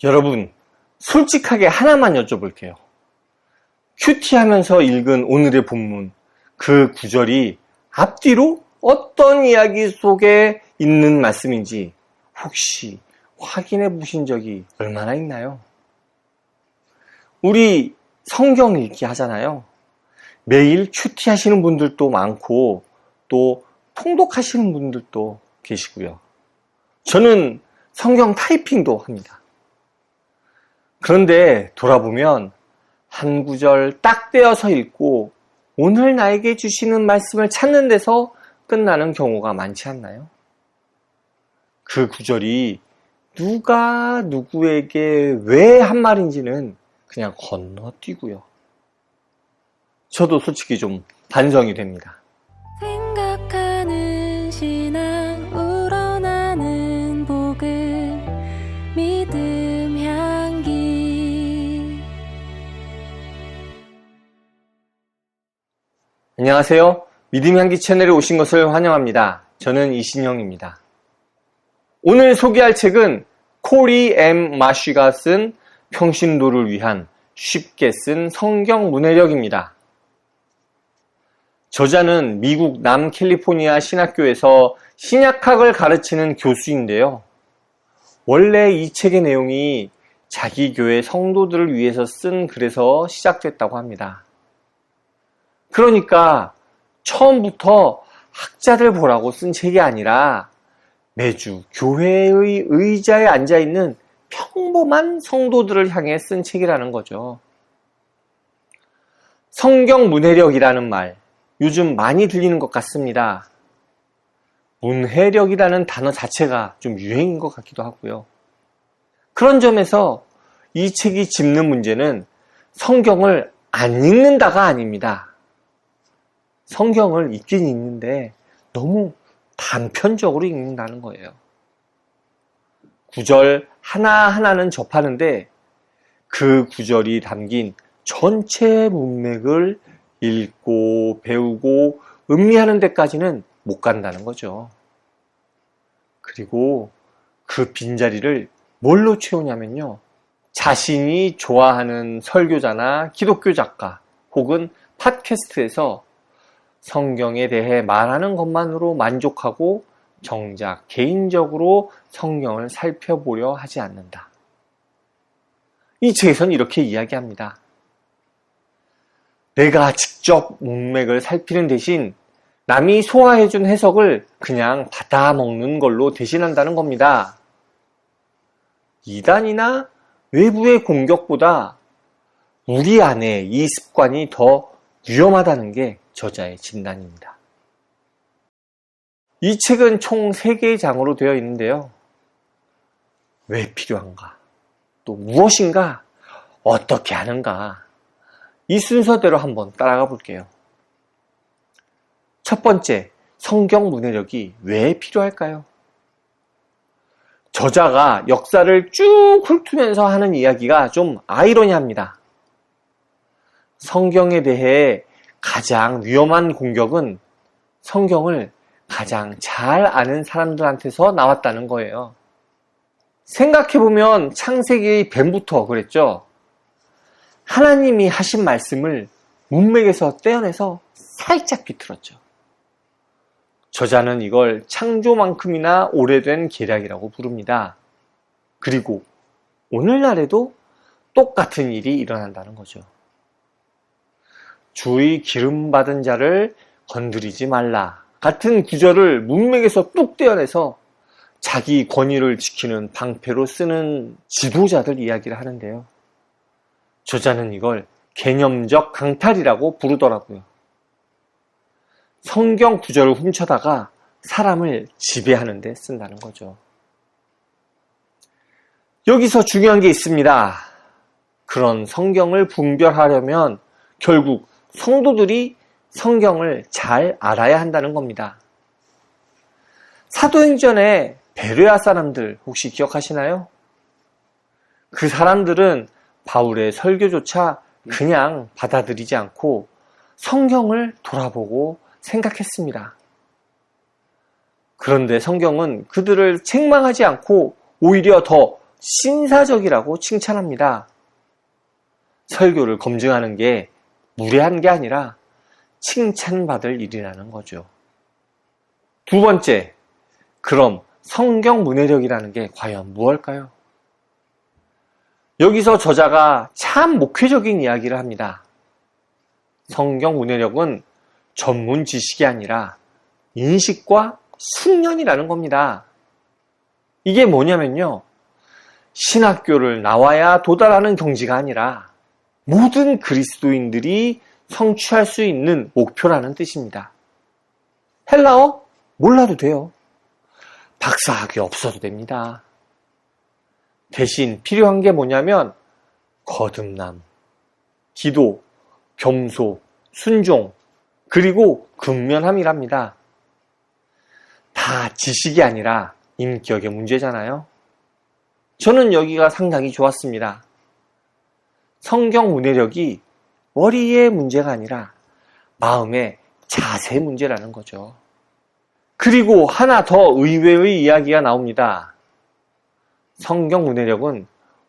여러분, 솔직하게 하나만 여쭤볼게요. 큐티하면서 읽은 오늘의 본문, 그 구절이 앞뒤로 어떤 이야기 속에 있는 말씀인지 혹시 확인해 보신 적이 얼마나 있나요? 우리 성경 읽기 하잖아요. 매일 큐티하시는 분들도 많고 또 통독하시는 분들도 계시고요. 저는 성경 타이핑도 합니다. 그런데 돌아보면 한 구절 딱 떼어서 읽고 오늘 나에게 주시는 말씀을 찾는 데서 끝나는 경우가 많지 않나요? 그 구절이 누가 누구에게 왜 한 말인지는 그냥 건너뛰고요. 저도 솔직히 좀 반성이 됩니다. 생각하는 신앙 우러나는 복음 믿음 향기. 안녕하세요. 믿음 향기 채널에 오신 것을 환영합니다. 저는 이신영입니다. 오늘 소개할 책은 코리 M. 마쉬가 쓴 평신도를 위한 쉽게 쓴 성경 문해력입니다. 저자는 미국 남캘리포니아 신학교에서 신약학을 가르치는 교수인데요. 원래 이 책의 내용이 자기 교회 성도들을 위해서 쓴 글에서 시작됐다고 합니다. 그러니까 처음부터 학자들 보라고 쓴 책이 아니라 매주 교회의 의자에 앉아있는 평범한 성도들을 향해 쓴 책이라는 거죠. 성경 문해력이라는 말, 요즘 많이 들리는 것 같습니다. 문해력이라는 단어 자체가 좀 유행인 것 같기도 하고요. 그런 점에서 이 책이 짚는 문제는 성경을 안 읽는다가 아닙니다. 성경을 읽긴 읽는데 너무 단편적으로 읽는다는 거예요. 구절 하나하나는 접하는데 그 구절이 담긴 전체 문맥을 읽고 배우고 음미하는 데까지는 못 간다는 거죠. 그리고 그 빈자리를 뭘로 채우냐면요. 자신이 좋아하는 설교자나 기독교 작가 혹은 팟캐스트에서 성경에 대해 말하는 것만으로 만족하고 정작 개인적으로 성경을 살펴보려 하지 않는다. 이 책에서는 이렇게 이야기합니다. 내가 직접 문맥을 살피는 대신 남이 소화해준 해석을 그냥 받아먹는 걸로 대신한다는 겁니다. 이단이나 외부의 공격보다 우리 안에 이 습관이 더 위험하다는 게 저자의 진단입니다. 이 책은 총 3개의 장으로 되어 있는데요. 왜 필요한가? 또 무엇인가? 어떻게 하는가? 이 순서대로 한번 따라가 볼게요. 첫 번째, 성경 문해력이 왜 필요할까요? 저자가 역사를 쭉 훑으면서 하는 이야기가 좀 아이러니합니다. 성경에 대해 가장 위험한 공격은 성경을 가장 잘 아는 사람들한테서 나왔다는 거예요. 생각해보면 창세기의 뱀부터 그랬죠. 하나님이 하신 말씀을 문맥에서 떼어내서 살짝 비틀었죠. 저자는 이걸 창조만큼이나 오래된 계략이라고 부릅니다. 그리고 오늘날에도 똑같은 일이 일어난다는 거죠. 주의 기름 받은 자를 건드리지 말라 같은 구절을 문맥에서 뚝 떼어내서 자기 권위를 지키는 방패로 쓰는 지도자들 이야기를 하는데요. 저자는 이걸 개념적 강탈이라고 부르더라고요. 성경 구절을 훔쳐다가 사람을 지배하는 데 쓴다는 거죠. 여기서 중요한 게 있습니다. 그런 성경을 분별하려면 결국 성도들이 성경을 잘 알아야 한다는 겁니다. 사도행전에 베레아 사람들 혹시 기억하시나요? 그 사람들은 바울의 설교조차 그냥 받아들이지 않고 성경을 돌아보고 생각했습니다. 그런데 성경은 그들을 책망하지 않고 오히려 더 신사적이라고 칭찬합니다. 설교를 검증하는 게 무례한 게 아니라 칭찬받을 일이라는 거죠. 두 번째, 그럼 성경 문해력이라는 게 과연 무엇일까요? 여기서 저자가 참 목회적인 이야기를 합니다. 성경 문해력은 전문 지식이 아니라 인식과 숙련이라는 겁니다. 이게 뭐냐면요, 신학교를 나와야 도달하는 경지가 아니라 모든 그리스도인들이 성취할 수 있는 목표라는 뜻입니다. 헬라어? 몰라도 돼요. 박사학위 없어도 됩니다. 대신 필요한 게 뭐냐면 거듭남, 기도, 겸손, 순종, 그리고 근면함이랍니다. 다 지식이 아니라 인격의 문제잖아요. 저는 여기가 상당히 좋았습니다. 성경 문해력이 머리의 문제가 아니라 마음의 자세 문제라는 거죠. 그리고 하나 더 의외의 이야기가 나옵니다. 성경 문해력은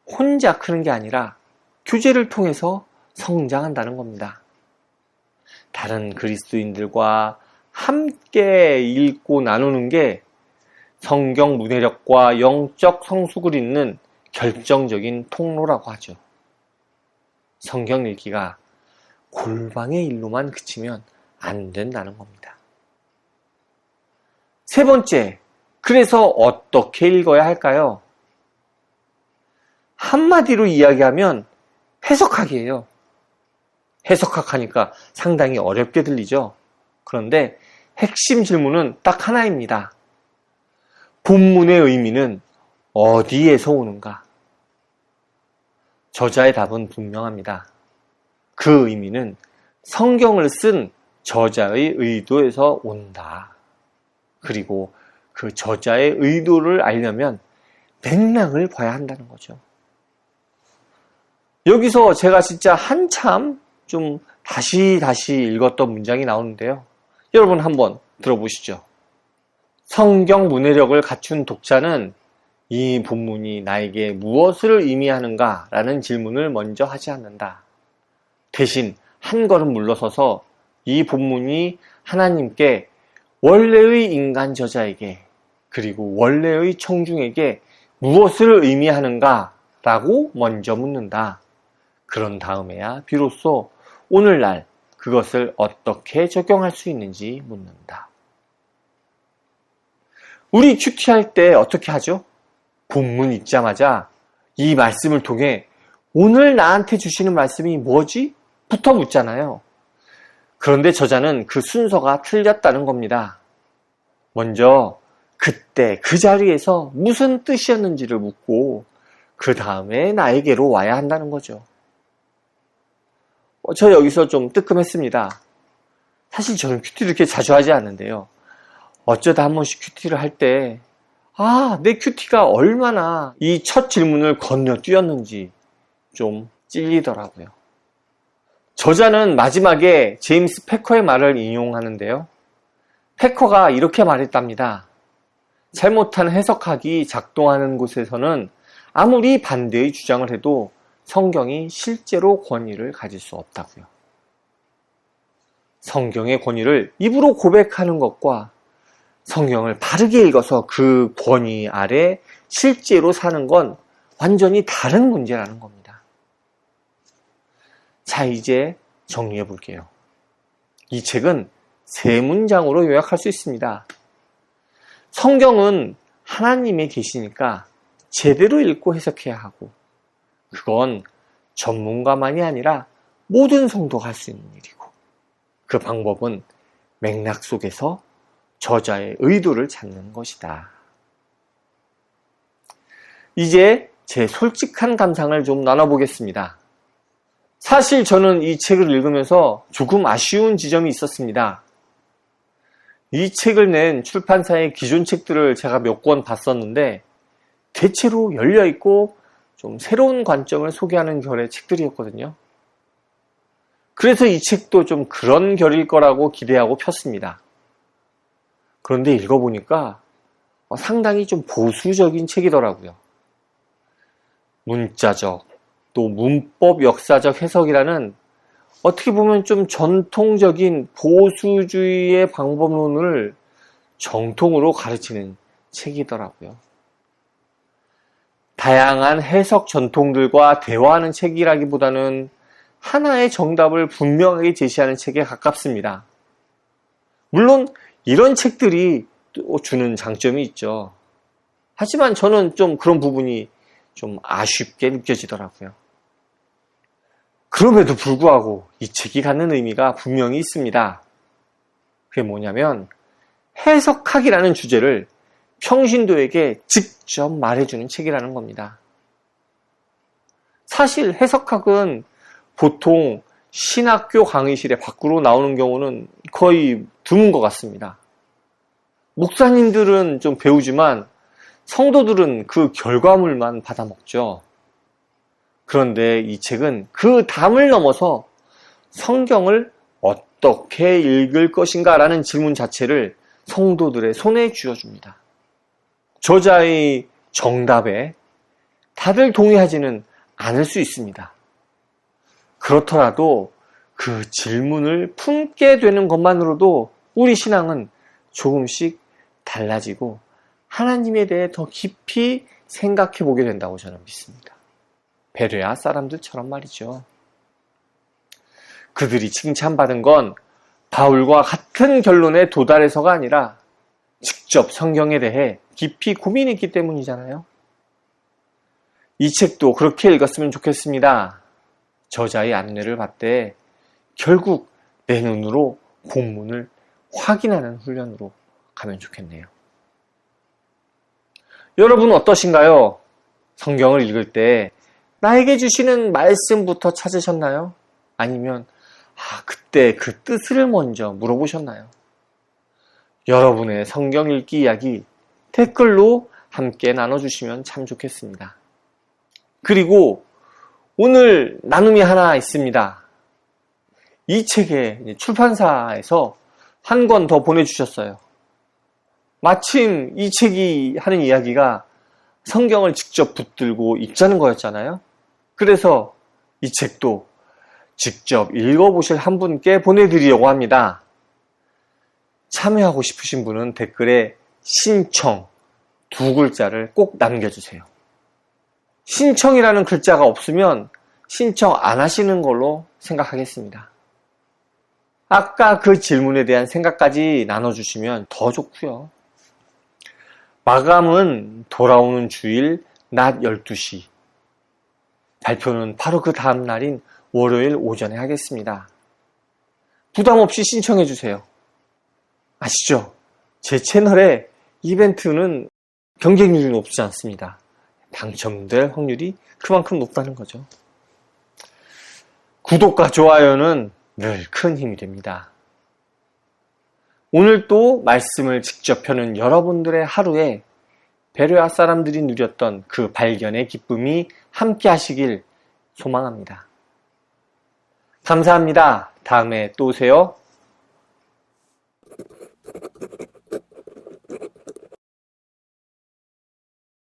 혼자 크는 게 아니라 교제를 통해서 성장한다는 겁니다. 다른 그리스도인들과 함께 읽고 나누는 게 성경 문해력과 영적 성숙을 잇는 결정적인 통로라고 하죠. 성경 읽기가 골방의 일로만 그치면 안 된다는 겁니다. 세 번째, 그래서 어떻게 읽어야 할까요? 한마디로 이야기하면 해석하기예요. 해석하니까 상당히 어렵게 들리죠. 그런데 핵심 질문은 딱 하나입니다. 본문의 의미는 어디에서 오는가? 저자의 답은 분명합니다. 그 의미는 성경을 쓴 저자의 의도에서 온다. 그리고 그 저자의 의도를 알려면 맥락을 봐야 한다는 거죠. 여기서 제가 진짜 한참 좀 다시 읽었던 문장이 나오는데요. 여러분 한번 들어보시죠. 성경 문해력을 갖춘 독자는 이 본문이 나에게 무엇을 의미하는가 라는 질문을 먼저 하지 않는다. 대신 한 걸음 물러서서 이 본문이 하나님께 원래의 인간 저자에게 그리고 원래의 청중에게 무엇을 의미하는가 라고 먼저 묻는다. 그런 다음에야 비로소 오늘날 그것을 어떻게 적용할 수 있는지 묻는다. 우리 큐티할 때 어떻게 하죠? 본문 읽자마자 이 말씀을 통해 오늘 나한테 주시는 말씀이 뭐지? 부터 묻잖아요. 그런데 저자는 그 순서가 틀렸다는 겁니다. 먼저 그때 그 자리에서 무슨 뜻이었는지를 묻고 그 다음에 나에게로 와야 한다는 거죠. 저 여기서 좀 뜨끔했습니다. 사실 저는 큐티를 이렇게 자주 하지 않는데요. 어쩌다 한 번씩 큐티를 할 때 내 큐티가 얼마나 이 첫 질문을 건너뛰었는지 좀 찔리더라고요. 저자는 마지막에 제임스 패커의 말을 인용하는데요. 패커가 이렇게 말했답니다. 잘못한 해석학이 작동하는 곳에서는 아무리 반대의 주장을 해도 성경이 실제로 권위를 가질 수 없다고요. 성경의 권위를 입으로 고백하는 것과 성경을 바르게 읽어서 그 권위 아래 실제로 사는 건 완전히 다른 문제라는 겁니다. 자, 이제 정리해 볼게요. 이 책은 세 문장으로 요약할 수 있습니다. 성경은 하나님의 계시니까 제대로 읽고 해석해야 하고 그건 전문가만이 아니라 모든 성도가 할 수 있는 일이고 그 방법은 맥락 속에서 저자의 의도를 찾는 것이다. 이제 제 솔직한 감상을 좀 나눠보겠습니다. 사실 저는 이 책을 읽으면서 조금 아쉬운 지점이 있었습니다. 이 책을 낸 출판사의 기존 책들을 제가 몇 권 봤었는데 대체로 열려있고 좀 새로운 관점을 소개하는 결의 책들이었거든요. 그래서 이 책도 좀 그런 결일 거라고 기대하고 폈습니다. 그런데 읽어보니까 상당히 좀 보수적인 책이더라고요. 문자적, 또 문법 역사적 해석이라는 어떻게 보면 좀 전통적인 보수주의의 방법론을 정통으로 가르치는 책이더라고요. 다양한 해석 전통들과 대화하는 책이라기보다는 하나의 정답을 분명하게 제시하는 책에 가깝습니다. 물론 이런 책들이 또 주는 장점이 있죠. 하지만 저는 좀 그런 부분이 좀 아쉽게 느껴지더라고요. 그럼에도 불구하고 이 책이 갖는 의미가 분명히 있습니다. 그게 뭐냐면 해석학이라는 주제를 평신도에게 직접 말해주는 책이라는 겁니다. 사실 해석학은 보통 신학교 강의실에 밖으로 나오는 경우는 거의 드문 것 같습니다. 목사님들은 좀 배우지만 성도들은 그 결과물만 받아먹죠. 그런데 이 책은 그 담을 넘어서 성경을 어떻게 읽을 것인가 라는 질문 자체를 성도들의 손에 쥐어줍니다. 저자의 정답에 다들 동의하지는 않을 수 있습니다. 그렇더라도 그 질문을 품게 되는 것만으로도 우리 신앙은 조금씩 달라지고 하나님에 대해 더 깊이 생각해 보게 된다고 저는 믿습니다. 베레아 사람들처럼 말이죠. 그들이 칭찬받은 건 바울과 같은 결론에 도달해서가 아니라 직접 성경에 대해 깊이 고민했기 때문이잖아요. 이 책도 그렇게 읽었으면 좋겠습니다. 저자의 안내를 받되 결국 내 눈으로 본문을 확인하는 훈련으로 가면 좋겠네요. 여러분 어떠신가요? 성경을 읽을 때 나에게 주시는 말씀부터 찾으셨나요? 아니면 그때 그 뜻을 먼저 물어보셨나요? 여러분의 성경 읽기 이야기 댓글로 함께 나눠주시면 참 좋겠습니다. 그리고 오늘 나눔이 하나 있습니다. 이 책에 출판사에서 한 권 더 보내주셨어요. 마침 이 책이 하는 이야기가 성경을 직접 붙들고 읽자는 거였잖아요. 그래서 이 책도 직접 읽어보실 한 분께 보내드리려고 합니다. 참여하고 싶으신 분은 댓글에 신청 2글자를 꼭 남겨주세요. 신청이라는 글자가 없으면 신청 안 하시는 걸로 생각하겠습니다. 아까 그 질문에 대한 생각까지 나눠주시면 더 좋고요. 마감은 돌아오는 주일 낮 12시. 발표는 바로 그 다음 날인 월요일 오전에 하겠습니다. 부담 없이 신청해 주세요. 아시죠? 제 채널에 이벤트는 경쟁률이 높지 않습니다. 당첨될 확률이 그만큼 높다는 거죠. 구독과 좋아요는 늘 큰 힘이 됩니다. 오늘 또 말씀을 직접 펴는 여러분들의 하루에 베레아 사람들이 누렸던 그 발견의 기쁨이 함께 하시길 소망합니다. 감사합니다. 다음에 또 오세요.